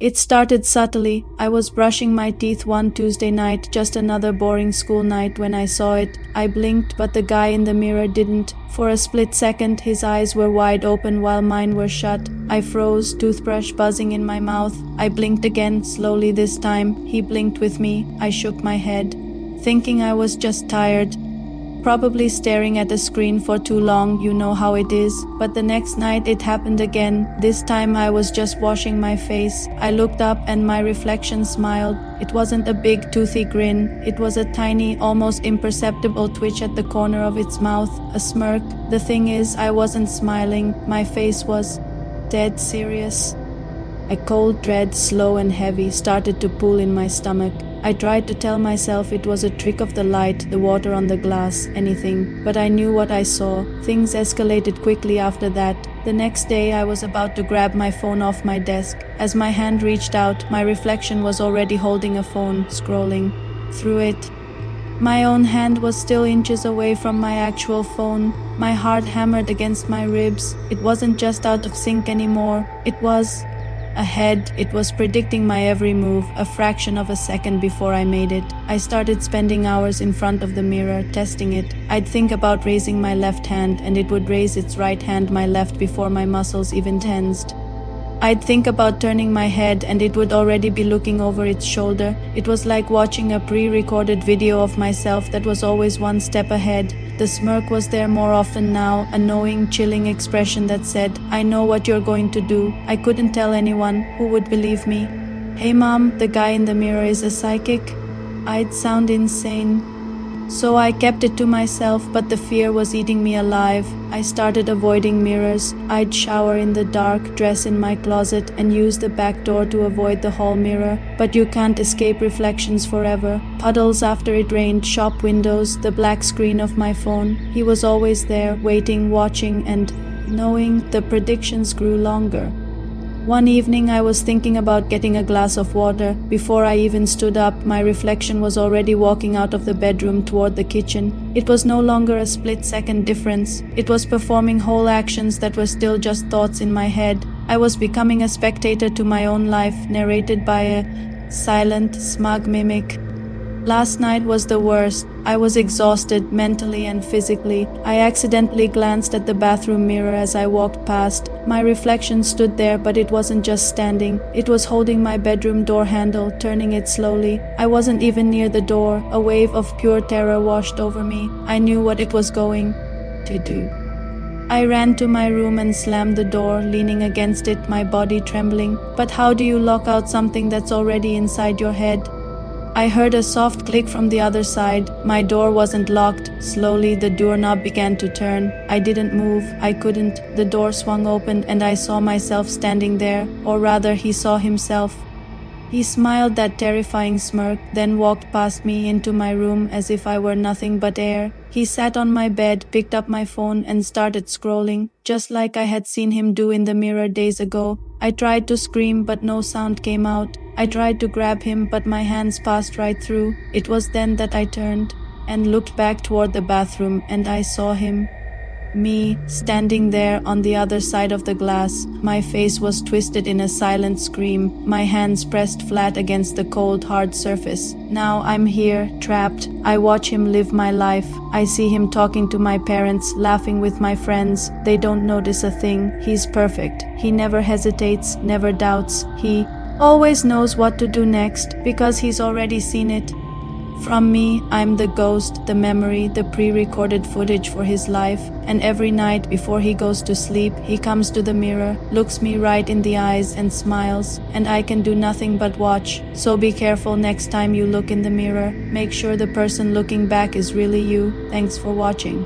It started subtly. I was brushing my teeth one Tuesday night, just another boring school night, when I saw it. I blinked, but the guy in the mirror didn't. For a split second, his eyes were wide open while mine were shut. I froze, toothbrush buzzing in my mouth. I blinked again, slowly this time. He blinked with me. I shook my head, thinking I was just tired. Probably staring at a screen for too long, you know how it is. But the next night it happened again. This time I was just washing my face. I looked up and my reflection smiled. It wasn't a big toothy grin. It was a tiny, almost imperceptible twitch at the corner of its mouth, a smirk. The thing is, I wasn't smiling. My face was dead serious. A cold dread, slow and heavy, started to pool in my stomach. I tried to tell myself it was a trick of the light, the water on the glass, anything. But I knew what I saw. Things escalated quickly after that. The next day I was about to grab my phone off my desk. As my hand reached out, my reflection was already holding a phone, scrolling through it. My own hand was still inches away from my actual phone. My heart hammered against my ribs. It wasn't just out of sync anymore. It was ahead. It was predicting my every move, a fraction of a second before I made it. I started spending hours in front of the mirror, testing it. I'd think about raising my left hand, and it would raise its right hand, my left, before my muscles even tensed. I'd think about turning my head, and it would already be looking over its shoulder. It was like watching a pre-recorded video of myself that was always one step ahead. The smirk was there more often now, a knowing, chilling expression that said, "I know what you're going to do." I couldn't tell anyone. Who would believe me? "Hey mom, the guy in the mirror is a psychic." I'd sound insane. So I kept it to myself, but the fear was eating me alive. I started avoiding mirrors. I'd shower in the dark, dress in my closet, and use the back door to avoid the hall mirror. But you can't escape reflections forever. Puddles after it rained, shop windows, the black screen of my phone. He was always there, waiting, watching, and knowing. The predictions grew longer. One evening I was thinking about getting a glass of water. Before I even stood up, my reflection was already walking out of the bedroom toward the kitchen. It was no longer a split-second difference. It was performing whole actions that were still just thoughts in my head. I was becoming a spectator to my own life, narrated by a silent, smug mimic. Last night was the worst. I was exhausted, mentally and physically. I accidentally glanced at the bathroom mirror as I walked past. My reflection stood there, but it wasn't just standing. It was holding my bedroom door handle, turning it slowly. I wasn't even near the door. A wave of pure terror washed over me. I knew what it was going to do. I ran to my room and slammed the door, leaning against it, my body trembling. But how do you lock out something that's already inside your head? I heard a soft click from the other side. My door wasn't locked. Slowly, the doorknob began to turn. I didn't move. I couldn't. The door swung open and I saw myself standing there, or rather, he saw himself. He smiled that terrifying smirk, then walked past me into my room as if I were nothing but air. He sat on my bed, picked up my phone and started scrolling, just like I had seen him do in the mirror days ago. I tried to scream, but no sound came out. I tried to grab him, but my hands passed right through. It was then that I turned and looked back toward the bathroom, and I saw him. Me, standing there on the other side of the glass. My face was twisted in a silent scream, my hands pressed flat against the cold, hard surface. Now I'm here, trapped. I watch him live my life. I see him talking to my parents, laughing with my friends. They don't notice a thing. He's perfect. He never hesitates, never doubts. He always knows what to do next, because he's already seen it. From me, I'm the ghost, the memory, the pre-recorded footage for his life. And every night before he goes to sleep, he comes to the mirror, looks me right in the eyes and smiles, and I can do nothing but watch. So be careful next time you look in the mirror. Make sure the person looking back is really you. Thanks for watching.